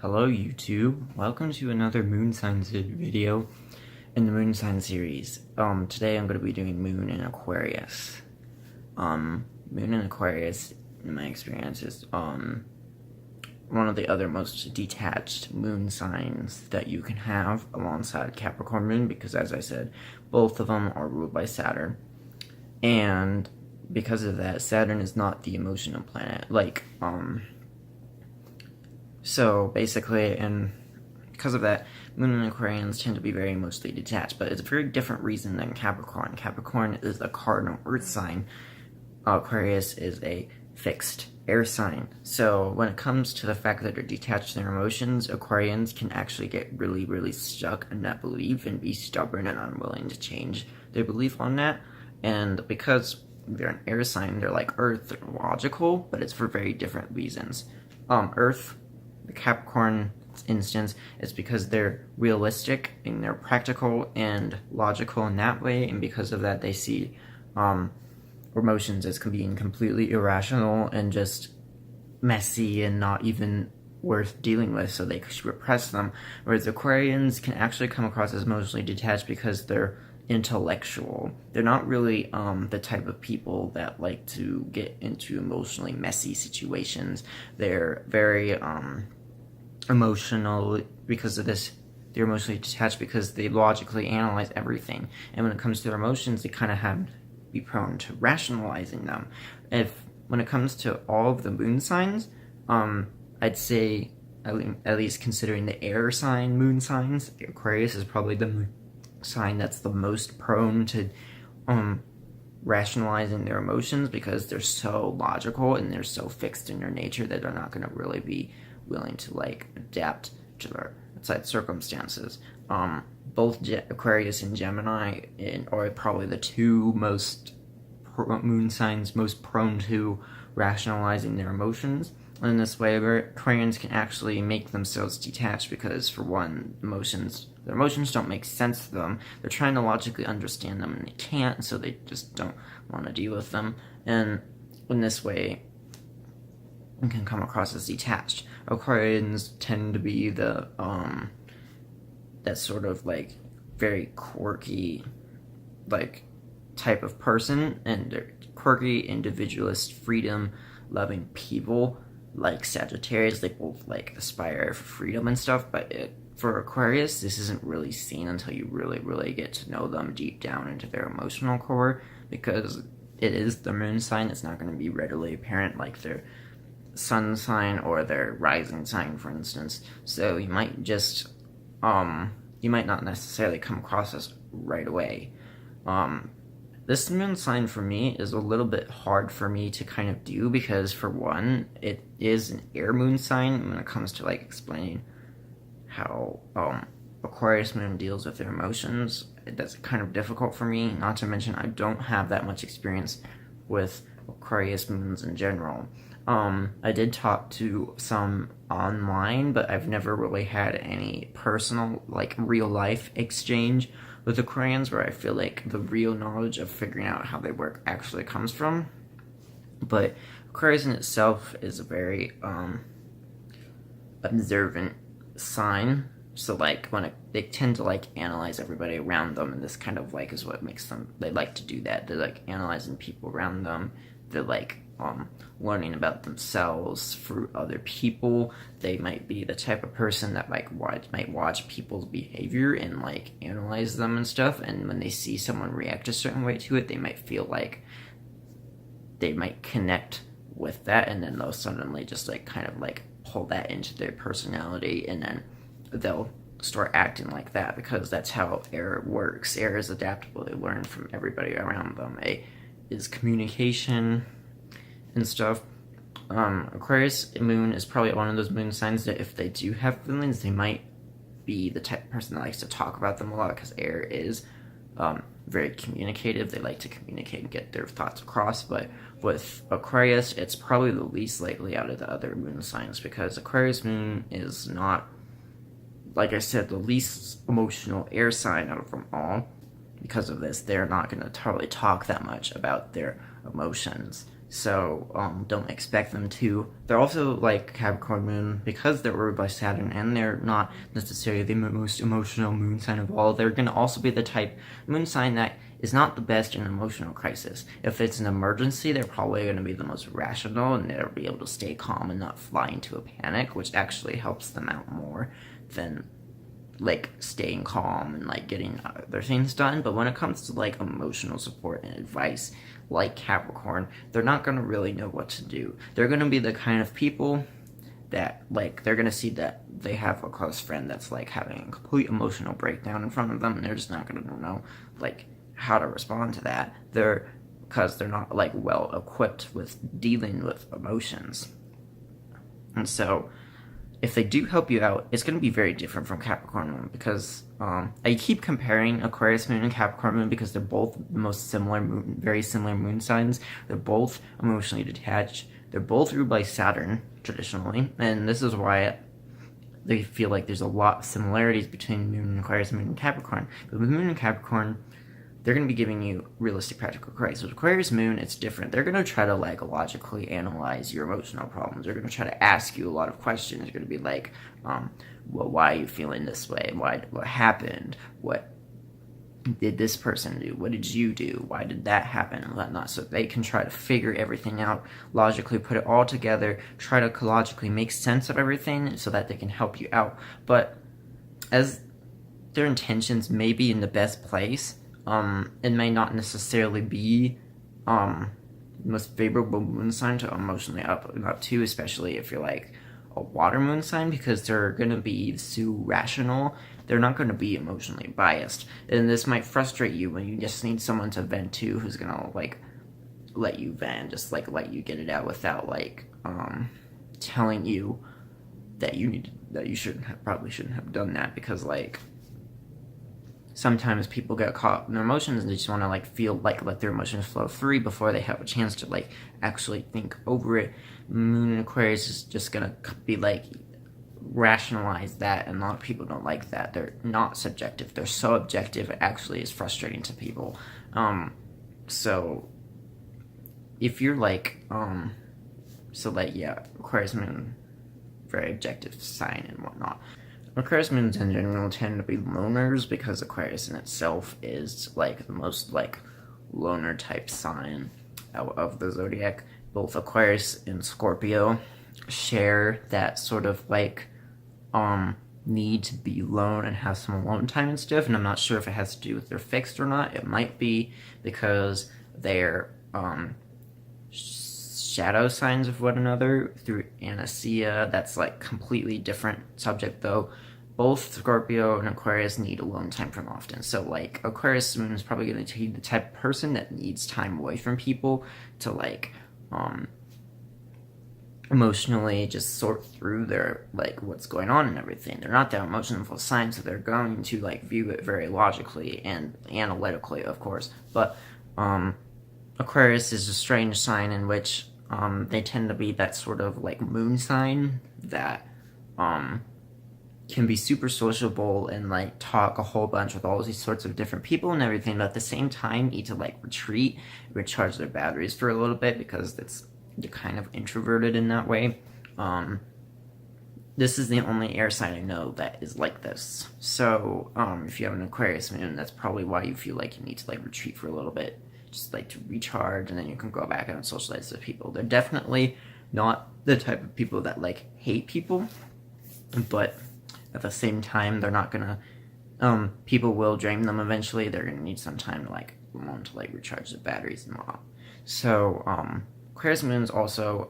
Hello YouTube. Welcome to another moon signs video in the moon sign series. Today I'm going to be doing moon in Aquarius. Moon in Aquarius, in my experience, is one of the other most detached moon signs that you can have alongside Capricorn moon, because as I said, both of them are ruled by Saturn. And because of that, Saturn is not the emotional planet. So basically, and because of that, Moon and Aquarians tend to be very emotionally detached, but it's a very different reason than Capricorn. Capricorn is a cardinal earth sign. Aquarius is a fixed air sign. So when it comes to the fact that they're detached in their emotions, Aquarians can actually get really, really stuck in that belief and be stubborn and unwilling to change their belief on that. And because they're an air sign, they're like Earth, they're logical, but it's for very different reasons. Earth, the Capricorn instance, is because they're realistic and they're practical and logical in that way, and because of that they see emotions as being completely irrational and just messy and not even worth dealing with, so they repress them. Whereas Aquarians can actually come across as emotionally detached because they're intellectual. They're not really the type of people that like to get into emotionally messy situations. They're very emotional because of this. They're emotionally detached because they logically analyze everything, and when it comes to their emotions, they kind of have to be prone to rationalizing them. When it comes to all of the moon signs, I'd say, at least considering the air sign moon signs, Aquarius is probably the sign that's the most prone to rationalizing their emotions, because they're so logical and they're so fixed in their nature that they're not going to really be willing to adapt to their outside circumstances. Both Aquarius and Gemini are probably the two most moon signs most prone to rationalizing their emotions. And in this way, Aquarians can actually make themselves detached because, for one, their emotions don't make sense to them. They're trying to logically understand them and they can't, so they just don't want to deal with them. And in this way, it can come across as detached. Aquarians tend to be the that sort of very quirky type of person, and they're quirky, individualist, freedom loving people. Like Sagittarius, they both aspire for freedom and stuff, but for Aquarius, this isn't really seen until you really get to know them deep down into their emotional core, because it is the moon sign. It's not going to be readily apparent like their sun sign or their rising sign, for instance. So you might just you might not necessarily come across this right away. This moon sign for me is a little bit hard for me to kind of do, because for one, it is an air moon sign when it comes to explaining how Aquarius moon deals with their emotions. That's kind of difficult for me, not to mention I don't have that much experience with Aquarius moons in general. I did talk to some online, but I've never really had any personal, real life exchange with Aquarians where I feel like the real knowledge of figuring out how they work actually comes from. But Aquarius in itself is a very observant sign. So they tend to analyze everybody around them, and this kind of is what makes them, they like to do that. They're analyzing people around them. They're learning about themselves through other people. They might be the type of person that might watch people's behavior and analyze them and stuff, and when they see someone react a certain way to it, they might feel like they might connect with that, and then they'll suddenly just pull that into their personality, and then they'll start acting like that, because that's how air works. Air is adaptable. They learn from everybody around them. Is communication and stuff. Aquarius moon is probably one of those moon signs that if they do have feelings, they might be the type of person that likes to talk about them a lot, because air is very communicative. They like to communicate and get their thoughts across. But with Aquarius, it's probably the least likely out of the other moon signs, because Aquarius moon is not, like I said, the least emotional air sign out of them all. Because of this, they're not going to totally talk that much about their emotions. So don't expect them to. They're also like Capricorn moon, because they're ruled by Saturn and they're not necessarily the most emotional moon sign of all. They're going to also be the type moon sign that is not the best in an emotional crisis. If it's an emergency, they're probably going to be the most rational, and they'll be able to stay calm and not fly into a panic, which actually helps them out more than like staying calm and like getting other things done. But when it comes to like emotional support and advice, like Capricorn, they're not going to really know what to do. They're going to be the kind of people that like they're going to see that they have a close friend that's like having a complete emotional breakdown in front of them, and they're just not going to know like how to respond to that. Because they're not like well equipped with dealing with emotions. And so if they do help you out, it's going to be very different from Capricorn moon, because I keep comparing Aquarius moon and Capricorn moon because they're both the most similar moon, very similar moon signs. They're both emotionally detached. They're both ruled by Saturn traditionally, and this is why they feel like there's a lot of similarities between moon and Aquarius, moon and Capricorn. But with moon and Capricorn, they're going to be giving you realistic practical advice. With Aquarius moon, it's different. They're going to try to like logically analyze your emotional problems. They're going to try to ask you a lot of questions. They're going to be like, well, why are you feeling this way? What happened? What did this person do? What did you do? Why did that happen? And whatnot. So they can try to figure everything out, logically put it all together, try to logically make sense of everything so that they can help you out. But as their intentions may be in the best place, it may not necessarily be the most favorable moon sign to emotionally up to, especially if you're like a water moon sign, because they're going to be so rational. They're not going to be emotionally biased, and this might frustrate you when you just need someone to vent to, who's going to like let you vent, just like let you get it out without like telling you that probably shouldn't have done that, because like sometimes people get caught in their emotions and they just want to like feel like let their emotions flow free before they have a chance to like actually think over it. Moon in Aquarius is just gonna be like rationalize that, and a lot of people don't like that. They're not subjective, they're so objective, it actually is frustrating to people. So if you're like Aquarius moon, very objective sign and whatnot. Aquarius moons in general tend to be loners, because Aquarius in itself is like the most like loner type sign out of the zodiac. Both Aquarius and Scorpio share that sort of like need to be alone and have some alone time and stuff, and I'm not sure if it has to do with they're fixed or not. It might be because they're shadow signs of one another through anesthesia. That's like completely different subject though. Both Scorpio and Aquarius need alone time from often. So like Aquarius moon is probably going to be the type of person that needs time away from people to like emotionally just sort through their like what's going on and everything. They're not that emotional sign, so they're going to like view it very logically and analytically, of course. But Aquarius is a strange sign in which they tend to be that sort of like moon sign that can be super sociable and like talk a whole bunch with all these sorts of different people and everything, but at the same time need to like retreat, recharge their batteries for a little bit, because they're kind of introverted in that way. This is the only air sign I know that is like this. So if you have an Aquarius moon, that's probably why you feel like you need to like retreat for a little bit, just like to recharge, and then you can go back out and socialize with people. They're definitely not the type of people that like hate people, but at the same time, they're not gonna people will drain them eventually. They're gonna need some time to like want to like recharge their batteries and whatnot. So Aquarius moons also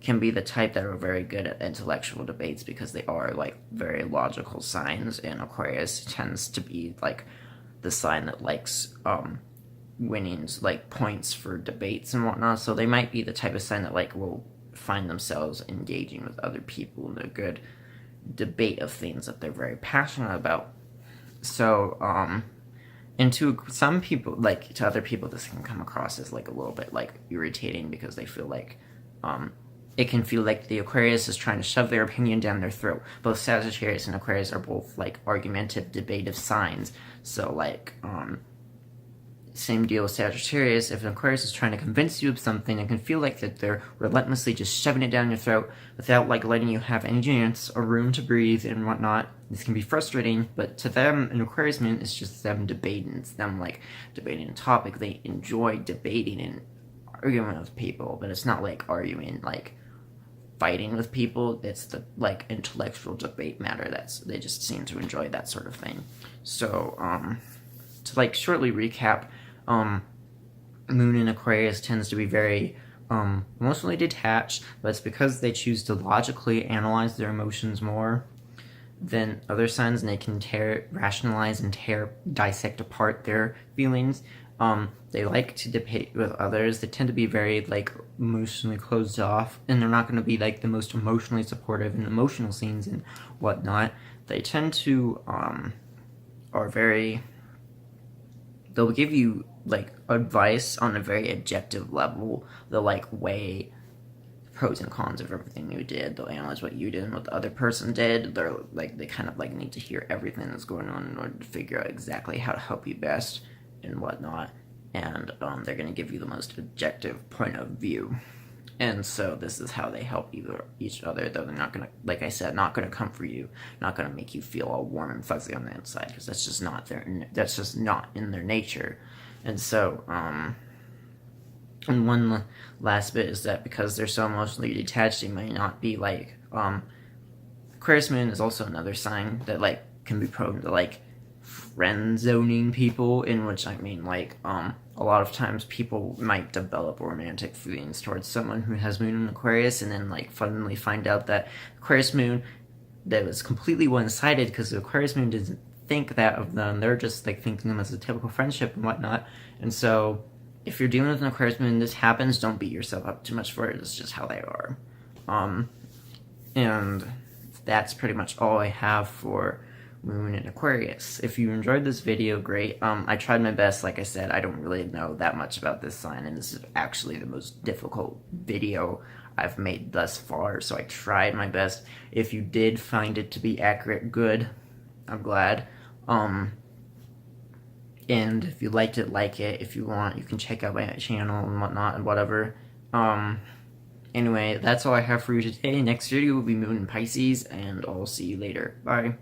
can be the type that are very good at intellectual debates, because they are like very logical signs, and Aquarius tends to be like the sign that likes winnings, like points for debates and whatnot. So they might be the type of sign that like will find themselves engaging with other people in a good debate of things that they're very passionate about. So and to some people, like to other people, this can come across as like a little bit like irritating, because they feel like it can feel like the Aquarius is trying to shove their opinion down their throat. Both Sagittarius and Aquarius are both like argumentative, debative signs. So like same deal with Sagittarius. If an Aquarius is trying to convince you of something, it can feel like that they're relentlessly just shoving it down your throat without like letting you have any chance or room to breathe and whatnot. This can be frustrating, but to them, an Aquarius moon is just them debating. It's them like debating a topic. They enjoy debating and arguing with people, but it's not like arguing like fighting with people. It's the like intellectual debate matter. They just seem to enjoy that sort of thing. So to like shortly recap, Moon in Aquarius tends to be very emotionally detached, but it's because they choose to logically analyze their emotions more than other signs, and they can rationalize and dissect apart their feelings. They like to debate with others. They tend to be very like emotionally closed off, and they're not going to be like the most emotionally supportive in emotional scenes and whatnot. They tend to are very. They'll give you like advice on a very objective level. They'll like weigh pros and cons of everything you did. They'll analyze what you did and what the other person did. They're like they kind of like need to hear everything that's going on in order to figure out exactly how to help you best and whatnot. And they're going to give you the most objective point of view. And so this is how they help each other, though they're not going to, like I said, not going to comfort you, not going to make you feel all warm and fuzzy on the inside, because that's just not in their nature. And so, and one last bit is that because they're so emotionally detached, they might not be like, Aquarius moon is also another sign that like can be prone to like friend zoning people, in which I mean like a lot of times people might develop romantic feelings towards someone who has moon in Aquarius, and then like suddenly find out that Aquarius moon that was completely one-sided because the Aquarius moon doesn't think that of them. They're just like thinking them as a typical friendship and whatnot. And so if you're dealing with an Aquarius moon, this happens. Don't beat yourself up too much for it. It's just how they are. And that's pretty much all I have for Moon in Aquarius. If you enjoyed this video, great. I tried my best. Like I said, I don't really know that much about this sign, and this is actually the most difficult video I've made thus far, so I tried my best. If you did find it to be accurate, good. I'm glad. And if you liked it, like it. If you want, you can check out my channel and whatnot and whatever. Anyway, that's all I have for you today. Next video will be Moon in Pisces, and I'll see you later. Bye.